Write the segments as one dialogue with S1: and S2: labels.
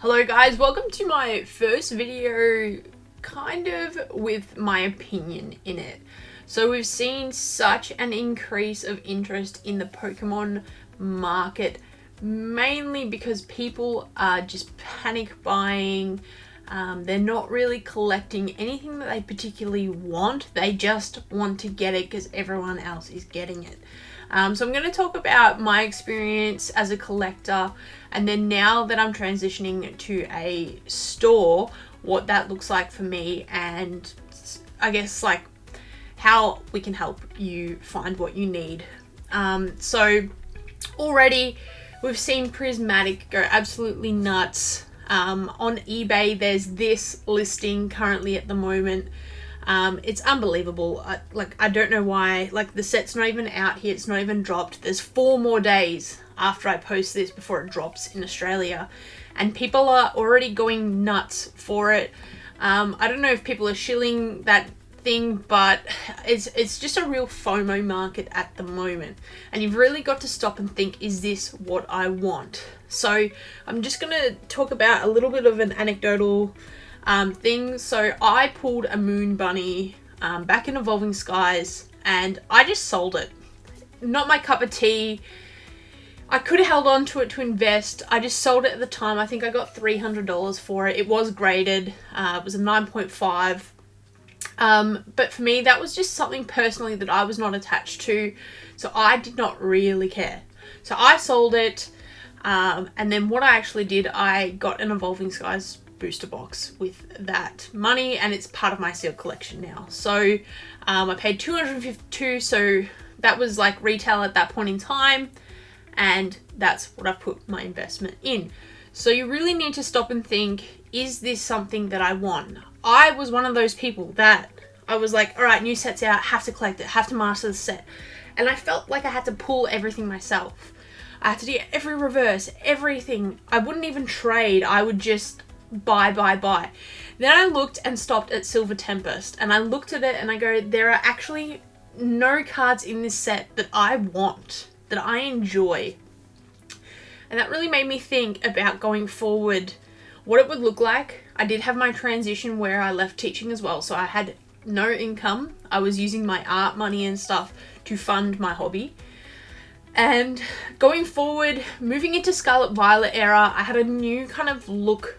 S1: Hello guys, welcome to my first video kind of with my opinion in it. So we've seen such an increase of interest in the Pokemon market, mainly because people are just panic buying. They're not really collecting anything that they particularly want. They just want to get it because everyone else is getting it. So I'm going to talk about my experience as a collector, and then now that I'm transitioning to a store, what that looks like for me, and I guess like how we can help you find what you need. So already we've seen Prismatic go absolutely nuts. On eBay there's this listing currently at the moment. It's unbelievable. I don't know why. Like, the set's not even out here. It's not even dropped. There's 4 more days after I post this before it drops in Australia, and people are already going nuts for it. I don't know if people are shilling that thing, but it's just a real FOMO market at the moment, and you've really got to stop and think, is this what I want? So I'm just going to talk about a little bit of an anecdotal things. So I pulled a Moon Bunny back in Evolving Skies, and I just sold it. Not my cup of tea. I could have held on to it to invest. I just sold it at the time. I think I got $300 for it. It was graded. It was a 9.5. But for me, that was just something personally that I was not attached to, so I did not really care. So I sold it, and then what I actually did, I got an Evolving Skies booster box with that money, and it's part of my sealed collection now. So I paid $252, so that was like retail at that point in time, and that's what I've put my investment in. So you really need to stop and think, is this something that I want? I was one of those people that I was like, all right, new set's out, have to collect it, have to master the set, and I felt like I had to pull everything myself. I had to do every reverse, everything. I wouldn't even trade. I would just buy. Then I looked and stopped at Silver Tempest, and I looked at it and I go, there are actually no cards in this set that I want, that I enjoy. And that really made me think about going forward, what it would look like. I did have my transition where I left teaching as well, so I had no income. I was using my art money and stuff to fund my hobby. And going forward, moving into Scarlet Violet era, I had a new kind of look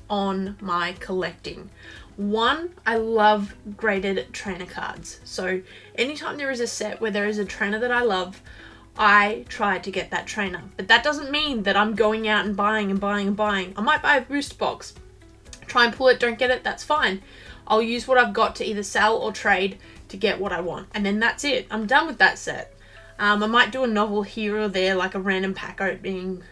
S1: on my collecting. One, I love graded trainer cards. So anytime there is a set where there is a trainer that I love, I try to get that trainer. But that doesn't mean that I'm going out and buying. I might buy a booster box, try and pull it, don't get it, that's fine. I'll use what I've got to either sell or trade to get what I want, and then that's it. I'm done with that set. I might do a novel here or there, like a random pack opening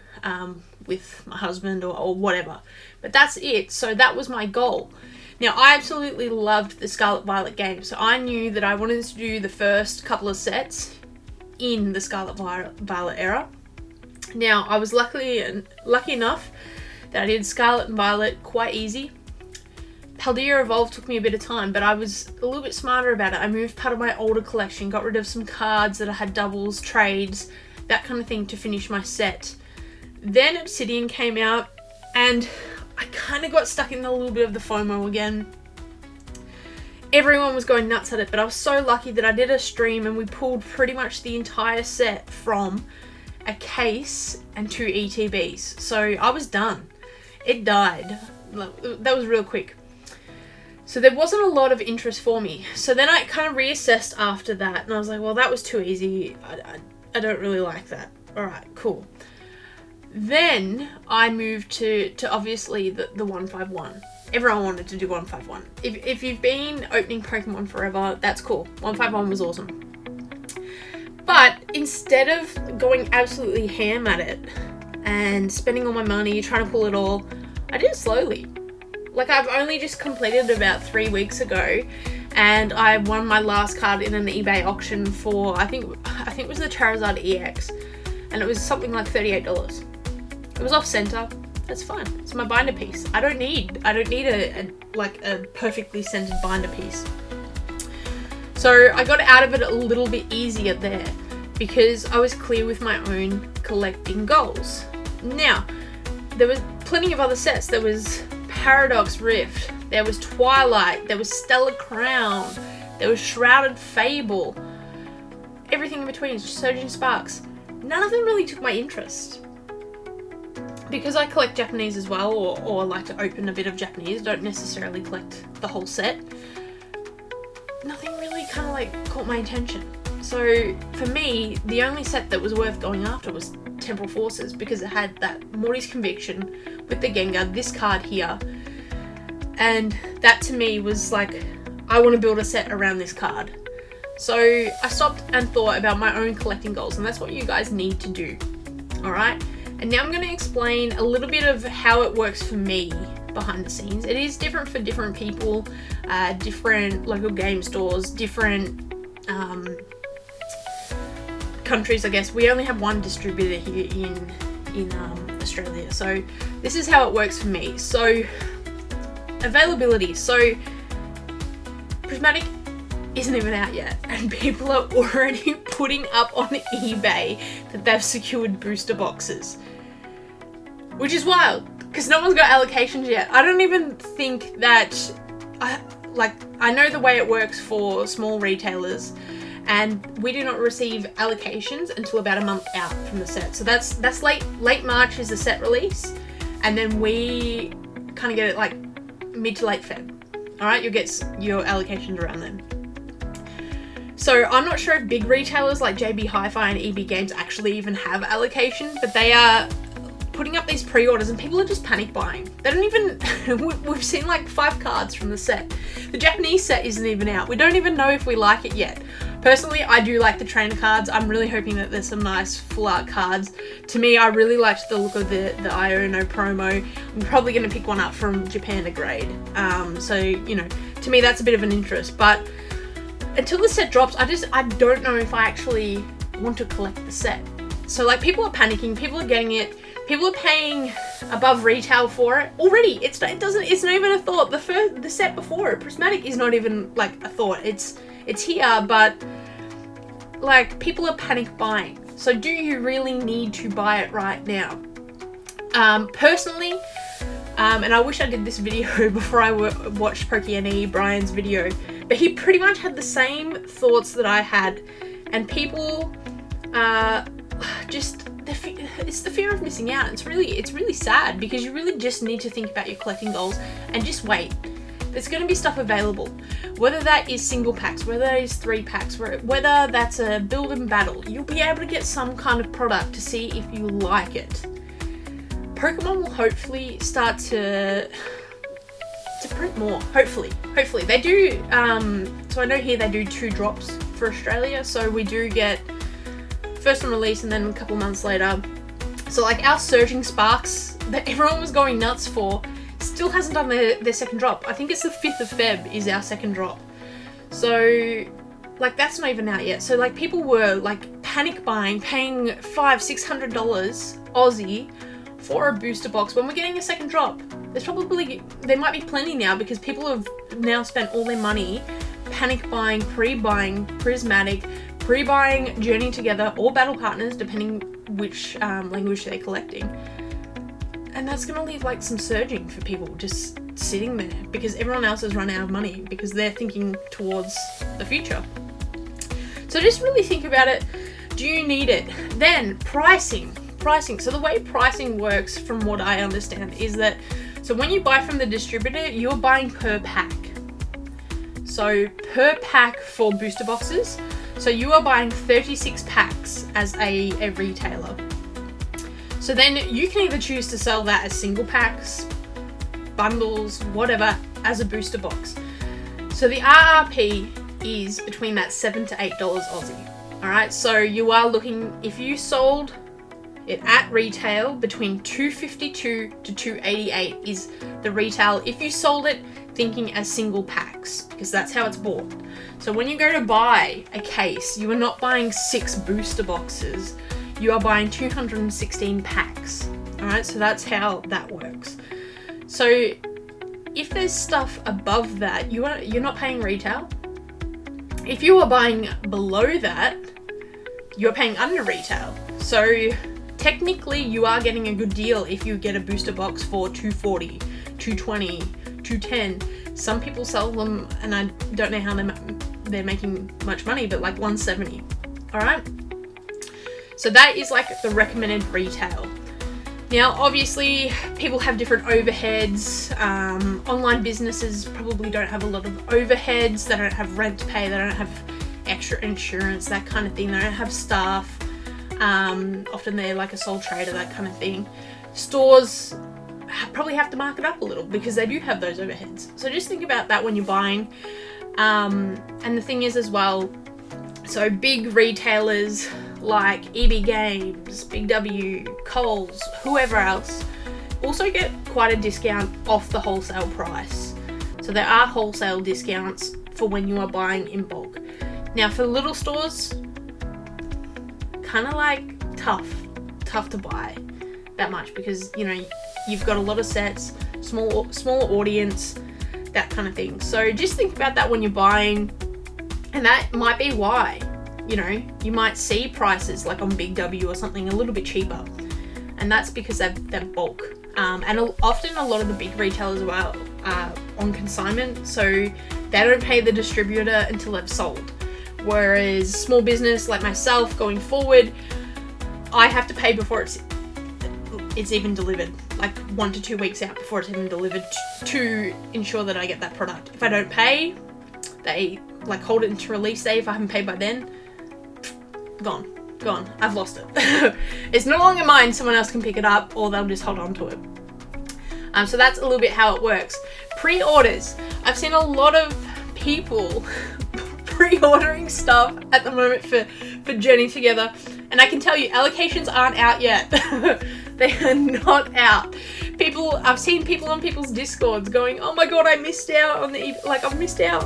S1: with my husband or whatever, but that's it. So that was my goal. Now, I absolutely loved the Scarlet Violet game, so I knew that I wanted to do the first couple of sets in the Scarlet Violet era. Now, I was lucky enough that I did Scarlet and Violet quite easy. Paldea Evolved took me a bit of time, but I was a little bit smarter about it. I moved part of my older collection, got rid of some cards that I had doubles, trades, that kind of thing to finish my set. Then Obsidian came out, and I kind of got stuck in a little bit of the FOMO again. Everyone was going nuts at it, but I was so lucky that I did a stream and we pulled pretty much the entire set from a case and 2 ETBs. So I was done. It died. That was real quick. So there wasn't a lot of interest for me. So then I kind of reassessed after that, and I was like, well, that was too easy. I don't really like that. All right, cool. Then I moved to obviously the 151. Everyone wanted to do 151. If you've been opening Pokemon forever, that's cool. 151 was awesome. But instead of going absolutely ham at it and spending all my money trying to pull it all, I did it slowly. Like, I've only just completed it about 3 weeks ago, and I won my last card in an eBay auction for, I think it was the Charizard EX, and it was something like $38. It was off center. That's fine. It's my binder piece. I don't need a perfectly centered binder piece. So I got out of it a little bit easier there because I was clear with my own collecting goals. Now, there was plenty of other sets. There was Paradox Rift, there was Twilight, there was Stellar Crown, there was Shrouded Fable, everything in between, Surging Sparks. None of them really took my interest. Because I collect Japanese as well, or like to open a bit of Japanese, don't necessarily collect the whole set. Nothing really kind of like caught my attention. So for me, the only set that was worth going after was Temporal Forces, because it had that Morty's Conviction with the Gengar, this card here, and that to me was like, I want to build a set around this card. So I stopped and thought about my own collecting goals, and that's what you guys need to do. Alright, and now I'm going to explain a little bit of how it works for me behind the scenes. It is different for different people, different local game stores, different countries, I guess. We only have one distributor here in Australia, so this is how it works for me. So availability. So Prismatic isn't even out yet, and people are already putting up on eBay that they've secured booster boxes, which is wild because no one's got allocations yet. I don't even think that I know the way it works for small retailers, and we do not receive allocations until about a month out from the set. So that's late March is the set release, and then we kind of get it like mid to late Feb. All right, you'll get your allocations around then. So I'm not sure if big retailers like JB Hi-Fi and EB Games actually even have allocation, but they are putting up these pre-orders and people are just panic buying. They don't even, we've seen like 5 cards from the set. The Japanese set isn't even out. We don't even know if we like it yet. Personally, I do like the trainer cards. I'm really hoping that there's some nice full art cards. To me, I really liked the look of the Iono promo. I'm probably going to pick one up from Japan to grade. So, you know, to me that's a bit of an interest. But until the set drops, I don't know if I actually want to collect the set. So like, people are panicking, people are getting it, people are paying above retail for it already. It's not even a thought. The set before it, Prismatic, is not even like a thought. It's here, but like, people are panic buying. So do you really need to buy it right now? Personally, and I wish I did this video before I watched Pokey Brian's video, but he pretty much had the same thoughts that I had, and people just, it's the fear of missing out. It's really sad, because you really just need to think about your collecting goals and just wait. There's going to be stuff available, whether that is single packs, whether that is 3 packs, whether that's a build and battle. You'll be able to get some kind of product to see if you like it. Pokemon will hopefully start to print more. Hopefully they do. So I know here they do 2 drops for Australia, so we do get first on release and then a couple months later. So like, our Surging Sparks that everyone was going nuts for still hasn't done their second drop. I think it's the 5th of Feb is our second drop. So like, that's not even out yet. So like, people were like panic buying, paying $500-600 Aussie for a booster box when we're getting a second drop. There might be plenty now, because people have now spent all their money panic buying, pre-buying Prismatic, pre-buying Journey Together or Battle Partners, depending which language they're collecting. And that's going to leave like some surging for people just sitting there, because everyone else has run out of money, because they're thinking towards the future. So just really think about it. Do you need it? Then pricing. So the way pricing works, from what I understand, is that, so when you buy from the distributor, you're buying per pack. So per pack for booster boxes. So you are buying 36 packs as a retailer. So then you can either choose to sell that as single packs, bundles, whatever, as a booster box. So the RRP is between that $7 to $8 Aussie. Alright, so you are looking, if you sold it at retail, between $252 to $288 is the retail if you sold it thinking as single packs, because that's how it's bought. So when you go to buy a case, you are not buying 6 booster boxes, you are buying 216 packs. Alright, so that's how that works. So if there's stuff above that, you're not paying retail. If you are buying below that, you're paying under retail. So technically you are getting a good deal if you get a booster box for $240, $220, $210. Some people sell them, and I don't know how they're making much money, but like $170. All right. So that is like the recommended retail. Now, obviously, people have different overheads. Online businesses probably don't have a lot of overheads. They don't have rent to pay. They don't have extra insurance, that kind of thing. They don't have staff. Often they're like a sole trader, that kind of thing. Stores probably have to mark it up a little because they do have those overheads. So just think about that when you're buying. And the thing is as well, so big retailers like EB Games, Big W, Coles, whoever else, also get quite a discount off the wholesale price. So there are wholesale discounts for when you are buying in bulk. Now for little stores, kind of like tough to buy that much because, you know, you've got a lot of sets, smaller audience, that kind of thing. So just think about that when you're buying, and that might be why, you know, you might see prices like on Big W or something a little bit cheaper, and that's because they're bulk. And often a lot of the big retailers as well are on consignment, so they don't pay the distributor until they've sold. Whereas small business like myself going forward, I have to pay before it's even delivered, like 1 to 2 weeks out before it's even delivered to ensure that I get that product. If I don't pay, they like hold it into release day. If I haven't paid by then, gone. I've lost it. It's no longer mine. Someone else can pick it up, or they'll just hold on to it. So that's a little bit how it works. Pre-orders. I've seen a lot of people pre-ordering stuff at the moment for Journey Together, and I can tell you on aren't out yet. They are not out. I've seen people on people's Discords going, "Oh my god, I missed out on I've missed out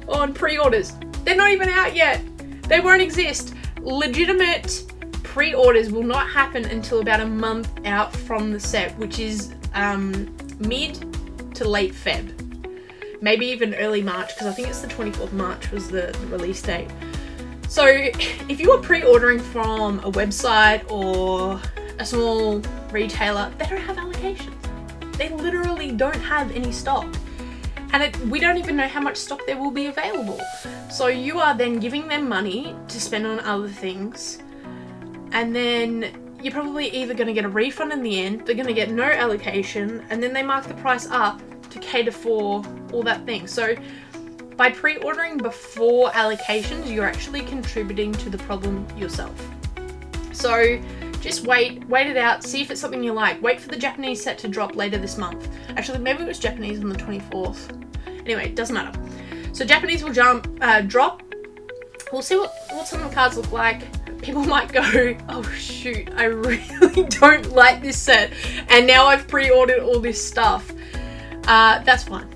S1: on pre-orders." They're not even out yet. They won't exist. Legitimate pre-orders will not happen until about a month out from the set, which is mid to late Feb. Maybe even early March, because I think it's the 24th March was the release date. So if you are pre-ordering from a website or a small retailer, they don't have allocations. They literally don't have any stock. And we don't even know how much stock there will be available. So you are then giving them money to spend on other things, and then you're probably either going to get a refund in the end, they're going to get no allocation, and then they mark the price up to cater for all that thing. So by pre-ordering before allocations, you're actually contributing to the problem yourself. So just wait it out, see if it's something you like. Wait for the Japanese set to drop later this month. Actually, maybe it was Japanese on the 24th. Anyway, it doesn't matter. So Japanese will drop. We'll see what some of the cards look like. People might go, "Oh shoot, I really don't like this set, and now I've pre-ordered all this stuff." That's fine.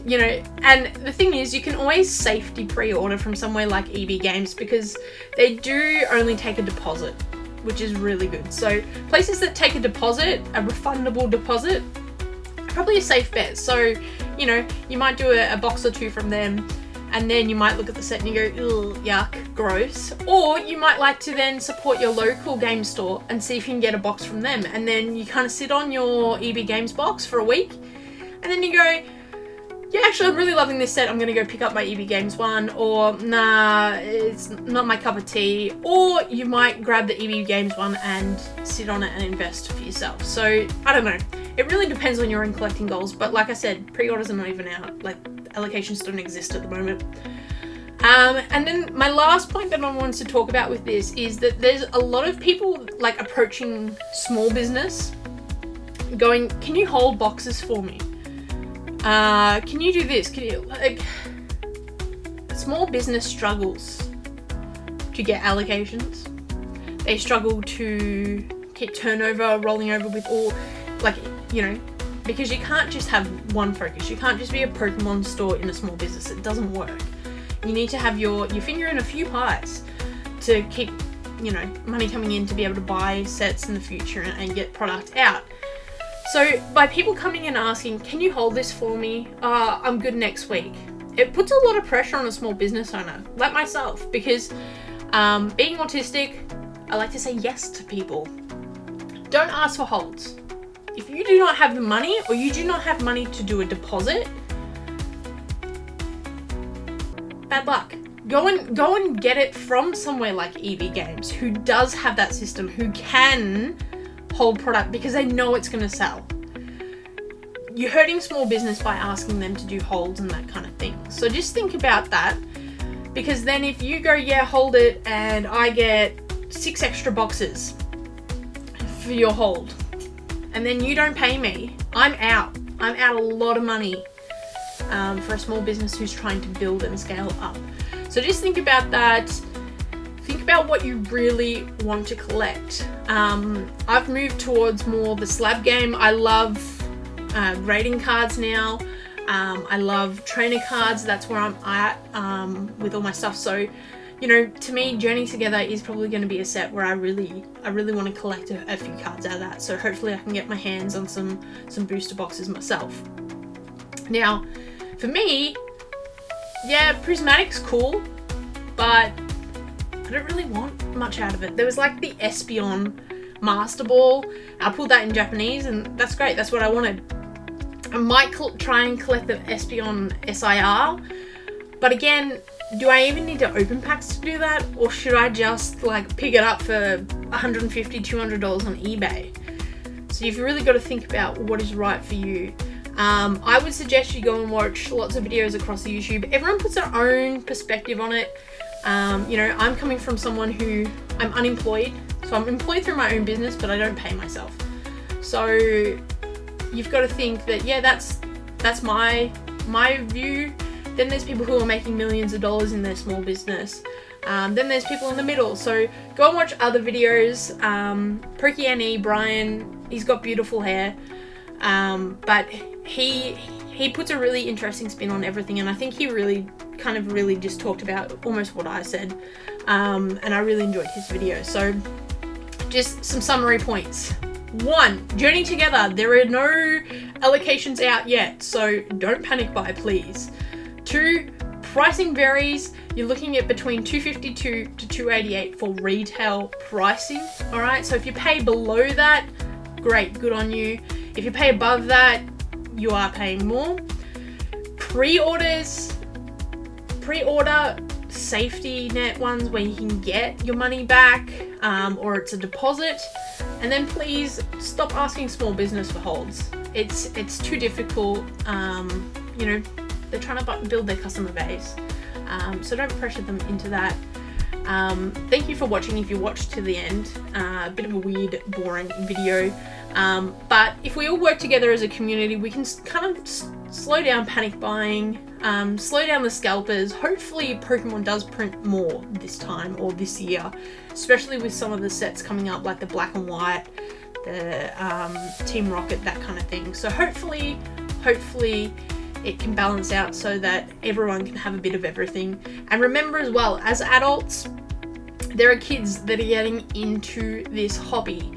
S1: You know, and the thing is, you can always safety pre-order from somewhere like EB Games because they do only take a deposit, which is really good. So places that take a deposit, a refundable deposit, are probably a safe bet. So, you know, you might do a box or two from them, and then you might look at the set and you go, "Ugh, yuck, gross." Or you might like to then support your local game store and see if you can get a box from them. And then you kind of sit on your EB Games box for a week, and then you go, "Yeah, actually, I'm really loving this set. I'm going to go pick up my EB Games one," or "Nah, it's not my cup of tea." Or you might grab the EB Games one and sit on it and invest for yourself. So, I don't know. It really depends on your own collecting goals. But like I said, pre-orders are not even out. Like, allocations don't exist at the moment. And then my last point that I wanted to talk about with this is that there's a lot of people like approaching small business going, "Can you hold boxes for me? Can you do this? Can you," like, small business struggles to get allocations. They struggle to keep turnover rolling over with all, like, you know, because you can't just have one focus. You can't just be a Pokemon store in a small business. It doesn't work. You need to have your finger in a few pies to keep, you know, money coming in to be able to buy sets in the future and get product out. So by people coming and asking, "Can you hold this for me? I'm good next week," it puts a lot of pressure on a small business owner like myself, because being autistic, I like to say yes to people. don't ask for holds. If you do not have the money, or you do not have money to do a deposit, bad luck. Go and get it from somewhere like EV Games, who does have that system, who can hold product because they know it's going to sell. You're hurting small business by asking them to do holds and that kind of thing. So just think about that, because then if you go, yeah, hold it, and I get 6 extra boxes for your hold, and then you don't pay me, I'm out a lot of money for a small business who's trying to build and scale up. So just think about that. Think about what you really want to collect. I've moved towards more the slab game. I love rating cards now. I love trainer cards. That's where I'm at with all my stuff. So, you know, to me, Journey Together is probably going to be a set where I really want to collect a few cards out of that. So hopefully I can get my hands on some booster boxes myself. Now, for me, yeah, Prismatic's cool, but I don't really want much out of it. There was like the Espion Master Ball. I pulled that in Japanese, and that's great. That's what I wanted. I might try and collect the Espion SIR, but again, do I even need to open packs to do that, or should I just like pick it up for $150, $200 on eBay? So you've really got to think about what is right for you. I would suggest you go and watch lots of videos across YouTube. Everyone puts their own perspective on it. You know, I'm coming from someone who, I'm unemployed, so I'm employed through my own business, but I don't pay myself. So you've got to think that, yeah, that's my view. Then there's people who are making millions of dollars in their small business. Then there's people in the middle. So go and watch other videos. Perky NE, Brian, he's got beautiful hair. But he puts a really interesting spin on everything, and I think he really just talked about almost what I said, and I really enjoyed his video. So just some summary points. 1, Journey Together. There are no allocations out yet, so don't panic buy, please. 2, pricing varies. You're looking at between $252 to $288 for retail pricing. All right, so if you pay below that, great, good on you. If you pay above that, you are paying more. Pre-order safety net ones where you can get your money back, or it's a deposit. And then please stop asking small business for holds. It's too difficult. You know, they're trying to build their customer base. So don't pressure them into that. Thank you for watching if you watched to the end. A bit of a weird, boring video. But if we all work together as a community, we can kind of slow down panic buying, slow down the scalpers. Hopefully Pokemon does print more this time or this year, especially with some of the sets coming up like the black and white, the Team Rocket, that kind of thing. So hopefully it can balance out so that everyone can have a bit of everything. And remember as well, as adults, there are kids that are getting into this hobby,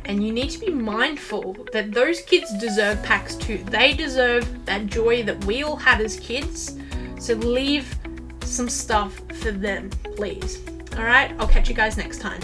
S1: and you need to be mindful that those kids deserve packs too. They deserve that joy that we all had as kids. So leave some stuff for them, please. All right, I'll catch you guys next time.